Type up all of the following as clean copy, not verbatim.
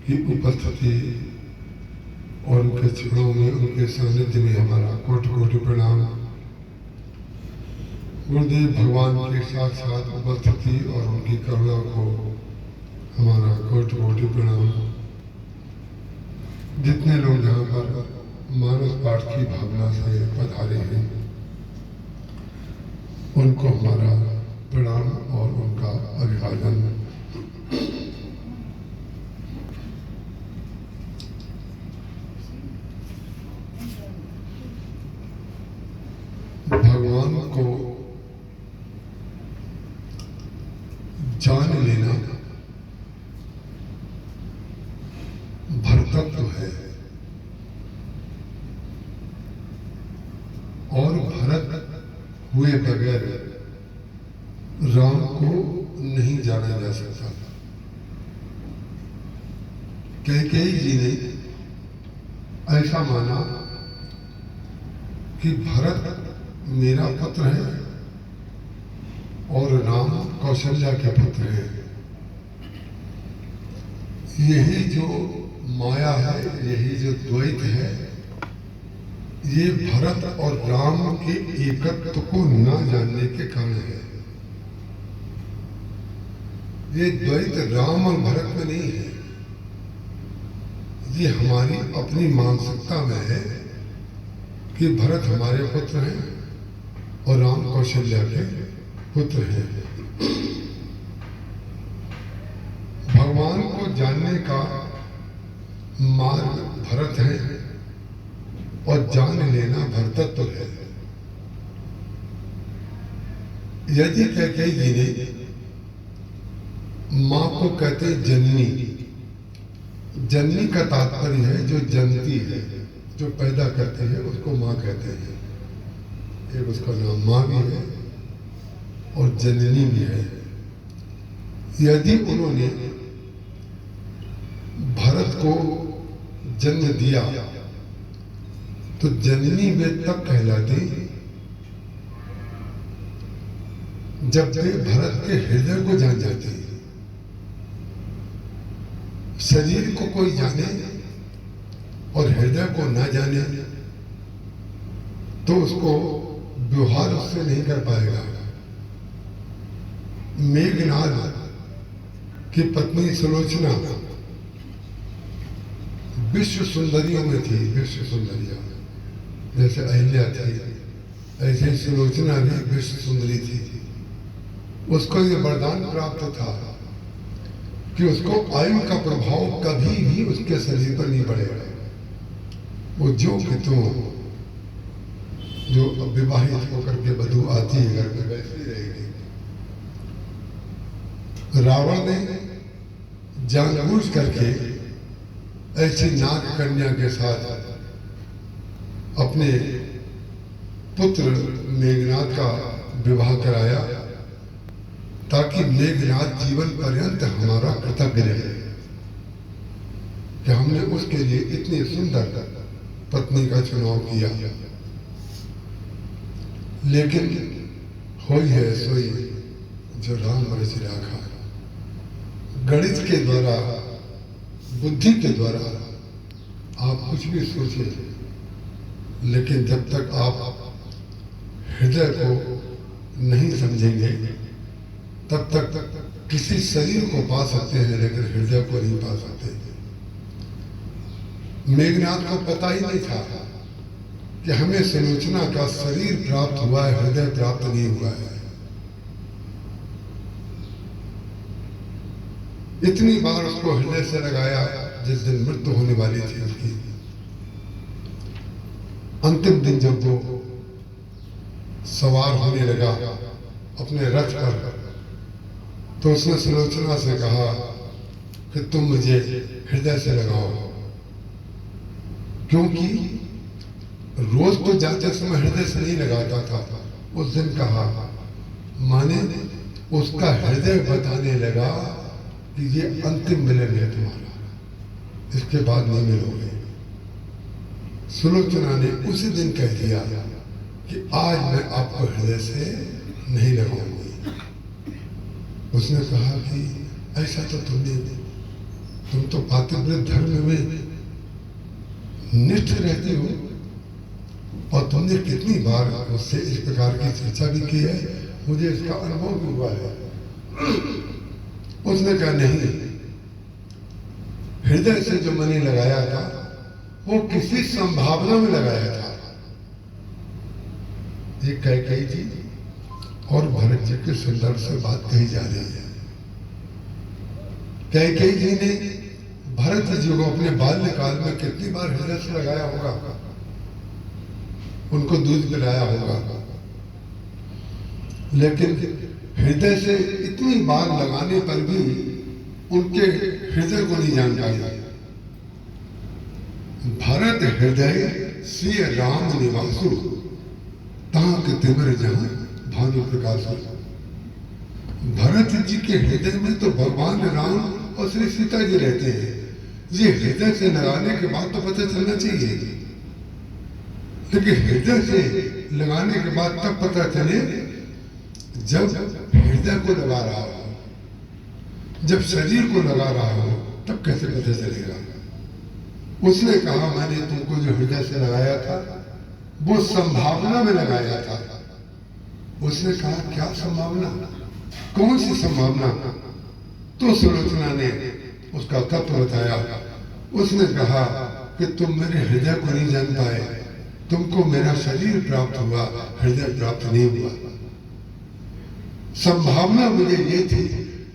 की उपस्थिति और उनके चरणों में, उनके सानिध्य में हमारा कोटि कोटि प्रणाम। गुरुदेव भगवान के साथ साथ उपस्थिति और उनकी करुणा को हमारा कोटि कोटि प्रणाम। जितने लोग यहाँ पर मानस पाठ की भावना से पधारे हैं उनको हमारा प्रणाम और उनका अभिवादन। भगवान को जान लेना भरतत्व है और भरत हुए बगैर राम को नहीं जाना जा सकता। कैकेयी जी ने ऐसा माना कि भरत मेरा पुत्र है और राम कौशल्या के पुत्र है। यही जो माया है, यही जो द्वैत है, ये भरत और राम के एकत्व को न जानने के कारण है। ये द्वैत राम और भरत में नहीं है, ये हमारी अपनी मानसिकता में है कि भरत हमारे पुत्र हैं और राम कौशल्या के पुत्र हैं। भगवान को जानने का मार्ग भरत है और जान लेना भरतत्व है। यदि कैकेयी जी ने मां को कहते जननी, जननी का तात्पर्य है जो जनती है, जो पैदा करते हैं उसको मां कहते हैं। एक उसका नाम मां भी है और जननी भी है। यदि उन्होंने भरत को जन्म दिया तो जननी वे तब कहलाती जब वे भरत के हृदय को जान जाती। शरीर को कोई जाने और हृदय को ना जाने तो उसको व्यवहार उससे नहीं कर पाएगा। मेघनाद की पत्नी सुलोचना विश्व सुंदरियों में थी, विश्व सुंदरिया। जैसे अहिल्या थी ऐसे ही सुलोचना भी विश्व सुंदरी थी। उसको ये वरदान प्राप्त था कि उसको आयु का प्रभाव कभी भी उसके शरीर पर नहीं पड़ेगा। वो जो कि तो जो विवाहित होकर के वधू आती है घर में वैसी रहेगी। रावण ने जानबूझ करके ऐसी नाग कन्या के साथ अपने पुत्र मेघनाद का विवाह कराया ताकि मेघनाद जीवन पर्यंत हमारा कृतज्ञ रहे कि हमने उसके लिए इतनी सुंदर पत्नी का चुनाव किया। लेकिन होई है सोई जो राम रच राखा। गणित के द्वारा, बुद्धि के द्वारा आप कुछ भी सोचिए, लेकिन जब तक आप हृदय को नहीं समझेंगे तब तक किसी शरीर को पा सकते हैं लेकिन हृदय को नहीं पा सकते। मेघनाद को पता ही नहीं था कि हमें सुलोचना का शरीर प्राप्त हुआ है, हृदय प्राप्त नहीं हुआ है। इतनी बार उसको हृदय से लगाया जिस दिन मृत्यु होने वाली थी उसकी। अंतिम दिन जब वो सवार होने लगा अपने रथ पर तो उसने सुलोचना से कहा कि तुम मुझे हृदय से लगाओ, क्योंकि रोज तो जाते समय हृदय से नहीं लगाता था। उस दिन कहा, माने उसका हृदय बताने लगा कि ये अंतिम मिलन है तुम्हारा, इसके बाद नहीं मिलोगे। सुलोचना ने उसी दिन कह दिया कि आज मैं आपको हृदय से नहीं लगाऊंगी। उसने कहा कि ऐसा तो तुम तो पातिव्रत धर्म में निष्ठ रहती हो, और तुमने कितनी बार मुझसे इस प्रकार की चर्चा भी की है, मुझे इसका अनुभव भी हुआ है। उसने कहा नहीं, हृदय से जो मैंने लगाया था वो किसी संभावना में लगाया था। ये कैकेयी जी और भरत जी के संदर्भ से बात कही जा रही है। कैकेयी जी ने भरत जी को अपने बाल्यकाल में कितनी बार हृदय से लगाया होगा, उनको दूध पिलाया होगा, लेकिन हृदय से इतनी बार लगाने पर भी उनके हृदय को नहीं जान पाई। भरत हृदय श्री राम निवासु, तहाँ के तिमिर जहां भानु प्रकाशु। भरत जी के हृदय में तो भगवान राम और श्री सीता जी रहते हैं। ये हृदय से लगाने के बाद तो पता चलना चाहिए, लेकिन हृदय से लगाने के बाद तब पता चले जब हृदय को लगा रहा हो, जब शरीर को लगा रहा हो, तब कैसे पता चलेगा। उसने कहा मैंने तुमको जो हृदय से लगाया था वो संभावना में लगाया था। उसने कहा क्या संभावना, कौन सी संभावना? तो सुलोचना ने उसका तत्व बताया। उसने कहा कि तुम मेरे हृदय को नहीं जान पाए, तुमको मेरा शरीर प्राप्त हुआ, हृदय प्राप्त नहीं हुआ। संभावना मुझे ये थी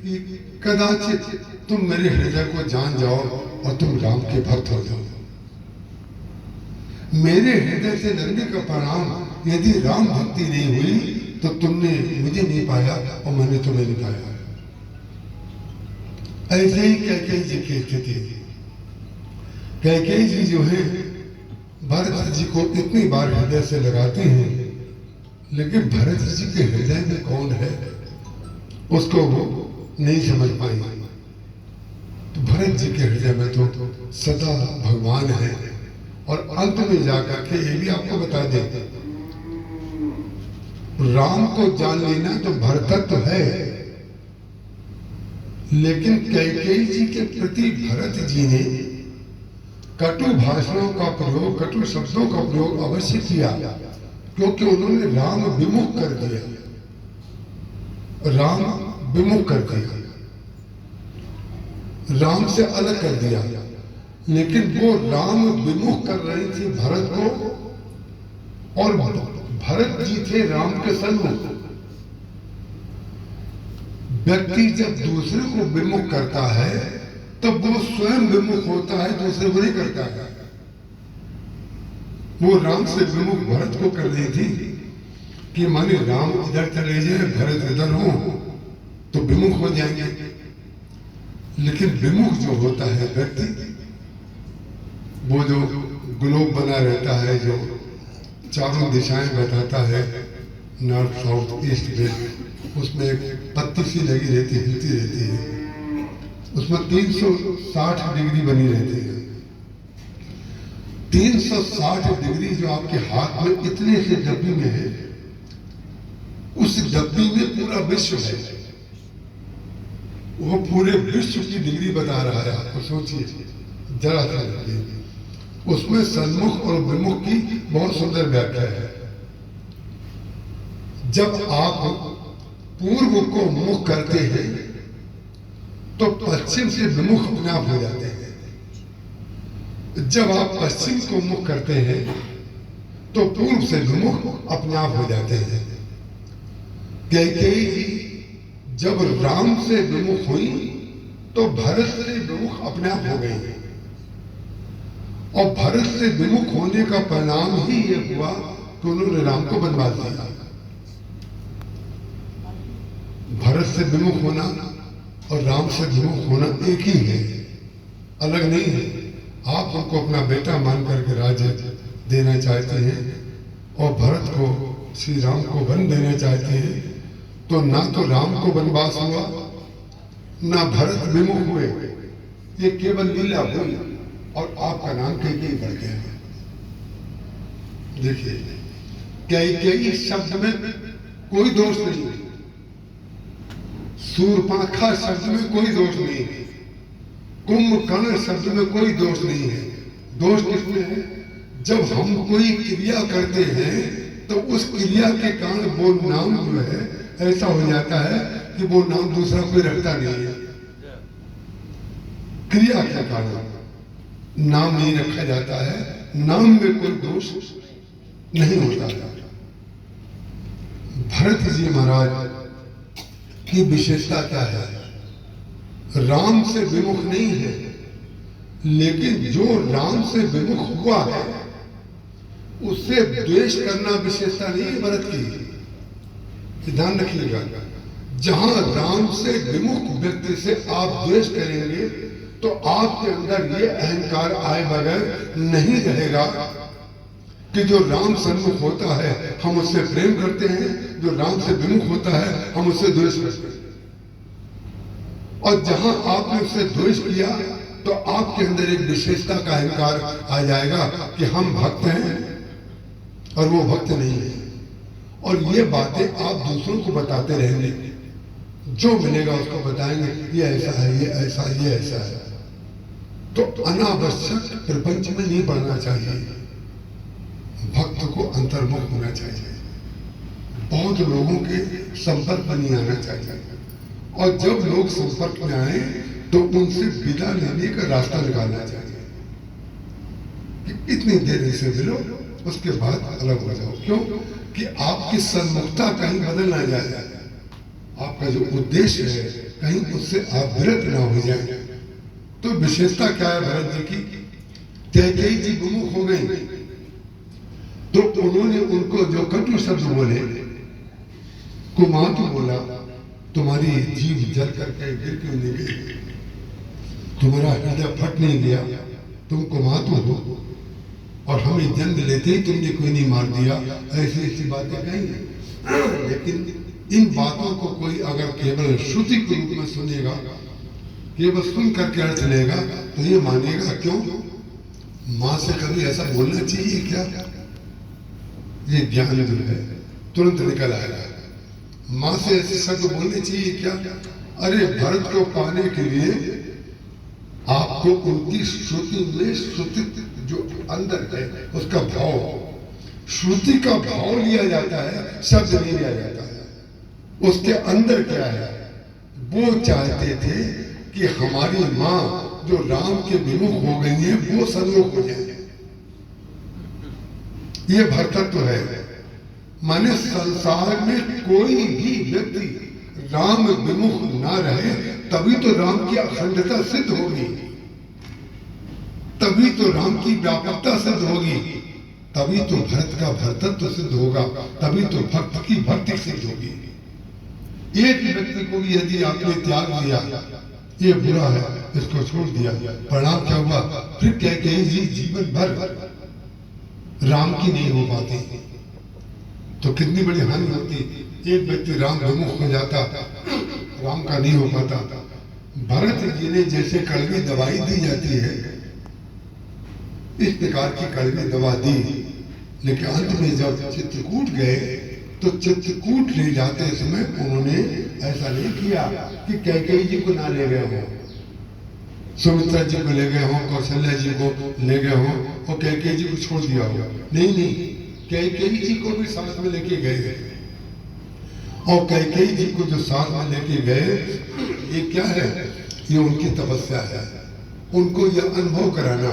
कि कदाचित तुम मेरे हृदय को जान जाओ और तुम राम के भक्त हो जाओ। मेरे हृदय से लगने का परिणाम यदि राम भक्ति नहीं हुई तो तुमने मुझे नहीं पाया और मैंने तुम्हें नहीं पाया। ऐसे ही कैकेयी जी की स्थिति। कैकेयी जी जो है भरत जी को इतनी बार हृदय से लगाते हैं, लेकिन भरत जी के हृदय में कौन है उसको वो नहीं समझ पाई। तो भरत जी के हृदय में तो सदा भगवान है। और अंत में जाकर के ये भी आपको बता दें, राम को जान लेना तो भरतत्व है, लेकिन कैकेयी जी के प्रति भरत जी ने कटु भाषणों का प्रयोग, कटु शब्दों का प्रयोग अवश्य किया, क्योंकि उन्होंने राम विमुख कर दिया, राम विमुख कर दिया, राम से अलग कर दिया। लेकिन वो राम विमुख कर रही थी भरत को, और भरत जी थे राम के सन्मुख। व्यक्ति जब दूसरे को विमुख करता है तो वो स्वयं विमुख होता है, दूसरे को नहीं करता है। वो राम से विमुख भरत को कर रही थी कि माने राम इधर चले जाए, भरत इधर हो तो विमुख हो जाएंगे। लेकिन विमुख जो होता है व्यक्ति, वो जो ग्लोब बना रहता है, जो चारों दिशाएं बताता है, नॉर्थ साउथ ईस्ट वेस्ट, उसमें एक पत्ती सी लगी रहती, हिलती रहती है, उसमें 360 डिग्री बनी रहती है। 360 डिग्री जो आपके हाथ में इतने से डब्बी में है, उस डब्बी में पूरा विश्व है। वो पूरे विश्व की डिग्री बता रहा है। आपको सोचिए जरा सा, उसमें सन्मुख और विमुख की बहुत सुंदर व्याख्या है। जब आप पूर्व को मुख करते हैं तो पश्चिम से विमुख अपने आप हो जाते हैं। जब आप पश्चिम को मुख करते हैं तो पूर्व से विमुख अपने आप हो जाते हैं। कैकेयी जी जब राम से विमुख हुई तो भरत से विमुख अपने आप हो गई, और भरत से विमुख होने का परिणाम ही ये हुआ कि उन्होंने राम को बनवा दिया। भरत से विमुख होना और राम से विमुख होना एक ही है, अलग नहीं है। आप उनको अपना बेटा मान करके राज्य देना चाहते हैं और भरत को, श्री राम को वन देना चाहते हैं, तो ना तो राम को वनवास हुआ, ना भरत विमुख हुए। ये केवल लीला हुई और आपका नाम कैकेयी बढ़ गया। देखिए, कैकेयी शब्द में कोई दोष नहीं, शूर्पणखा शब्द में कोई दोष नहीं, कुंभकर्ण शब्द में कोई दोष नहीं है। दोष किसमें है? जब हम कोई क्रिया करते हैं तो उस क्रिया के कारण वो नाम जो है ऐसा हो जाता है कि वो नाम दूसरा कोई रखता नहीं है। क्रिया के कारण नाम नहीं रखा जाता है। नाम में कोई दोष नहीं होता है। भरत जी महाराज की विशेषता क्या है? राम से विमुख नहीं है, लेकिन जो राम से विमुख हुआ है उससे द्वेष करना विशेषता नहीं है भरत की। ध्यान रखिएगा, जहां राम से विमुख व्यक्ति से आप द्वेष करेंगे तो आपके अंदर ये अहंकार आए बगैर नहीं रहेगा कि जो राम सन्मुख होता है हम उससे प्रेम करते हैं, जो राम से विमुख होता है हम उससे द्वेष करते हैं। और जहां आपने उससे द्वेष किया तो आपके अंदर एक विशेषता का अहंकार आ जाएगा कि हम भक्त हैं और वो भक्त नहीं है। और ये बातें आप दूसरों को बताते रहेंगे, जो मिलेगा उसको बताएंगे ये ऐसा है, ये ऐसा, ये ऐसा है। तो अनावश्यक प्रपंच में नहीं बढ़ना चाहिए। भक्त को अंतर्मुख होना चाहिए। बहुत लोगों के संपर्क में नहीं आना चाहिए। और जब लोग संपर्क में आए तो उनसे विदा लेने का रास्ता निकालना चाहिए कि इतनी देर इसे मिलो, उसके बाद अलग हो जाओ। क्यों? कि आपकी सन्मुखता कहीं बदल ना जाए, आपका जो उद्देश्य है कहीं उससे आप विरत ना हो जाए। तो विशेषता क्या है भरत जी की? कैकेयी जी विमुख हो गई तो उन्होंने उनको जो कटु शब्द बोले, कुमातु बोला, तुम्हारी जीभ जल करके गिर क्यों नहीं गई, तुम्हारा हृदय फट नहीं गया, तुम कुमातु हो और हमें जन्म लेते ही तुमने कोई नहीं मार दिया, ऐसी ऐसी बातें कही। लेकिन इन बातों को कोई अगर केवल श्रुति के रूप में सुनेगा, केवल सुन करके अर्थ लेगा तो ये मानेगा। क्यों? माँ से कभी ऐसा बोलना चाहिए क्या? ये ज्ञान जो है तुरंत निकल आएगा। माँ से ऐसे शब्द बोलने चाहिए क्या? अरे भरत को पाने के लिए आपको उनकी श्रुति में श्रुति जो अंदर है उसका भाव, श्रुति का भाव लिया जाता है, शब्द नहीं लिया जाता है। उसके अंदर क्या है? वो चाहते थे कि हमारी माँ जो राम के विमुख हो गई है वो सन्मुख हो जाए। ये भरतत्व है। माने संसार में कोई भी व्यक्ति राम विमुख ना रहे तभी तो राम की अखंडता सिद्ध होगी, तभी तो राम की व्यापकता सिद्ध होगी, तभी तो भरत का भरतत्व सिद्ध होगा, तभी तो भक्त की भक्ति सिद्ध होगी। एक व्यक्ति को भी यदि आपने त्याग दिया, ये बुरा है, इसको छोड़ दिया, परिणाम क्या हुआ? फिर कैकेयी जी जीवन भर राम की नहीं हो पाती तो कितनी बड़ी हानि होती। एक व्यक्ति राम विमुख हो जाता, राम का नहीं हो पाता। भरत जी ने जैसे कड़वी दवाई दी जाती है इस प्रकार की कड़वी दवा दी, लेकिन अंत में जब चित्रकूट गए तो चित्रकूट ले जाते समय उन्होंने ऐसा नहीं किया कि कैकेयी जी को ना ले गए हो, सुमित्रा जी को ले गए हो, कौशल्या जी को ले गए हो और कैकेयी जी को छोड़ दिया हो। नहीं नहीं, कैकेयी जी को भी साथ में लेके गए और कैकेयी जी को जो साथ में लेके गए ये क्या है? ये उनकी तपस्या है। उनको यह अनुभव कराना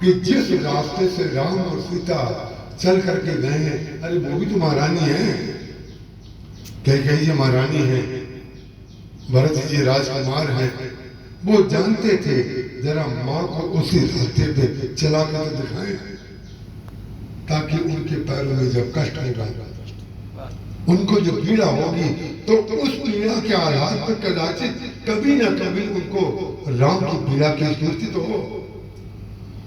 कि जिस रास्ते से राम और सीता चल करके गए हैं, अरे वो भी तो महारानी है, कैकेयी जी महारानी है, भरत जी राजकुमार हैं। वो जानते थे जरा माँ को उसी रास्ते पे चला कर दिखाएं ताकि उनके पैरों में जब कष्ट होगा, उनको जो पीड़ा होगी तो उस पीड़ा के आधार पर कदाचित कभी ना कभी उनको राम की पीड़ा की स्मृति तो हो।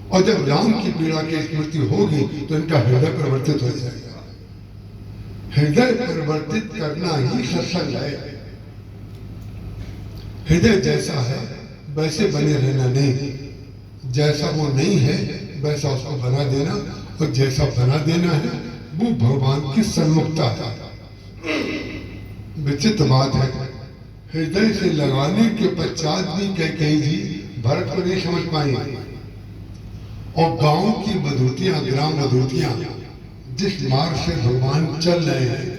और जब राम की पीड़ा की स्मृति होगी तो इनका हृदय परिवर्तित हो जाएगा। हृदय परिवर्तित करना ही सत्संग है। हृदय जैसा है वैसे बने रहना नहीं, जैसा वो नहीं है वैसा उसको बना देना, और जैसा बना देना है वो भगवान की सन्मुखता है। विचित्र बात है, हृदय से लगाने के पश्चात भी कैकेयी जी भरत को नहीं समझ पाई। और गांव की बधूतियां, ग्राम बधूतियां जिस मार्ग से भगवान चल रहे हैं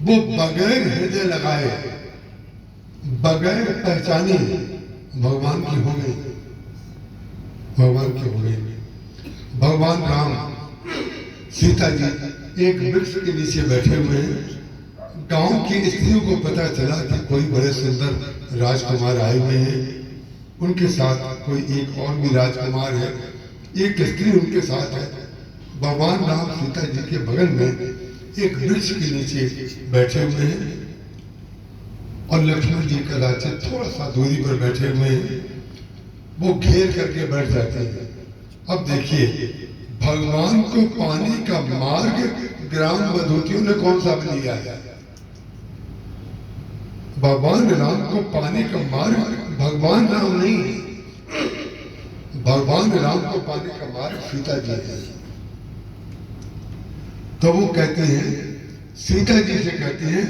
वो बगैर हृदय लगाए, बगैर पहचाने भगवान की हो गई, भगवान की हो गई। भगवान राम सीता जी एक वृक्ष के नीचे बैठे हुए हैं। गांव की स्त्रियों को पता चला कि कोई बड़े सुंदर राजकुमार आए हुए हैं, उनके साथ कोई एक और भी राजकुमार है, एक स्त्री उनके साथ है। भगवान राम सीता जी के बगल में एक वृक्ष के नीचे बैठे हुए हैं और लक्ष्मण जी कदाचित थोड़ा सा दूरी पर बैठे हुए हैं। वो घेर करके बैठ जाते हैं। अब देखिए, भगवान को पाने का मार्ग ग्राम बधूतियों ने कौन सा लिया है? भगवान राम को पाने का मार्ग भगवान राम नहीं, भगवान राम को पाने का मार्ग सीता जी है। तो वो कहते हैं, सीता जी से कहते हैं,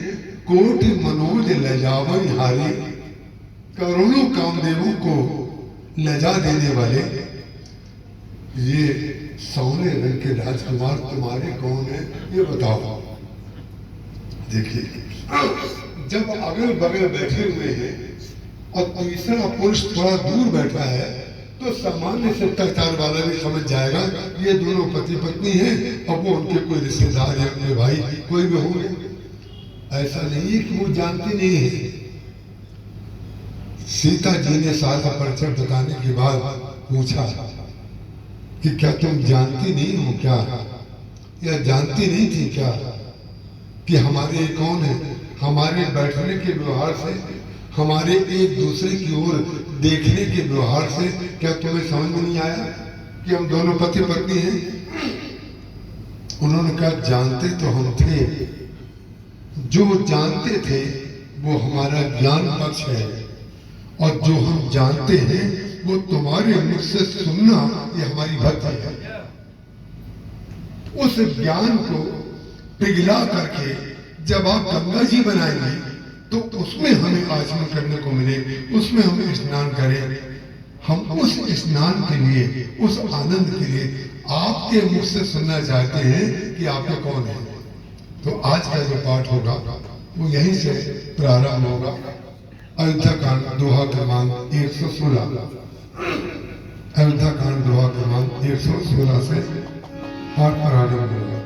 कोटि मनोज लजावन हारी, करोड़ों कामदेवों को लजा देने वाले ये सोने रंग के राजकुमार तुम्हारे कौन है, ये बताओ। देखिए, जब अगल बगल बैठे हुए हैं और तीसरा पुरुष थोड़ा दूर बैठा है तो सामान्य शिष्टाचार वाला भी समझ जाएगा ये दोनों पति पत्नी हैं और वो उनके कोई रिश्तेदार या अपने भाई कोई भी होंगे। ऐसा नहीं है कि वो जानती नहीं है। सीता जी ने सारा परिचय बताने के बाद पूछा कि क्या तुम जानती नहीं हो क्या, या जानती नहीं थी क्या कि हमारे कौन है? हमारे बैठने के व्यवहार से, हमारे एक दूसरे की ओर देखने के व्यवहार से क्या तुम्हें समझ में नहीं आया कि हम दोनों पति पत्नी हैं? उन्होंने कहा, जानते तो हम थे, जो जानते थे वो हमारा ज्ञान पक्ष है, और जो हम जानते हैं वो तुम्हारे मुख से सुनना ये हमारी भक्ति है। उस ज्ञान को पिघला करके जब आप गंगा जी बनाएंगे तो उसमें हमें आचमन करने को मिले, उसमें हम स्नान करें। हम उस स्नान के लिए, उस आनंद के लिए आपके मुख से सुनना चाहते हैं कि आपके कौन है। तो आज का जो पाठ होगा वो यहीं से प्रारंभ होगा। अयोध्या कांड दोहा क्रमांक 116, अयोध्या कांड दोहा क्रमांक 116 से पाठ प्रारंभ होगा।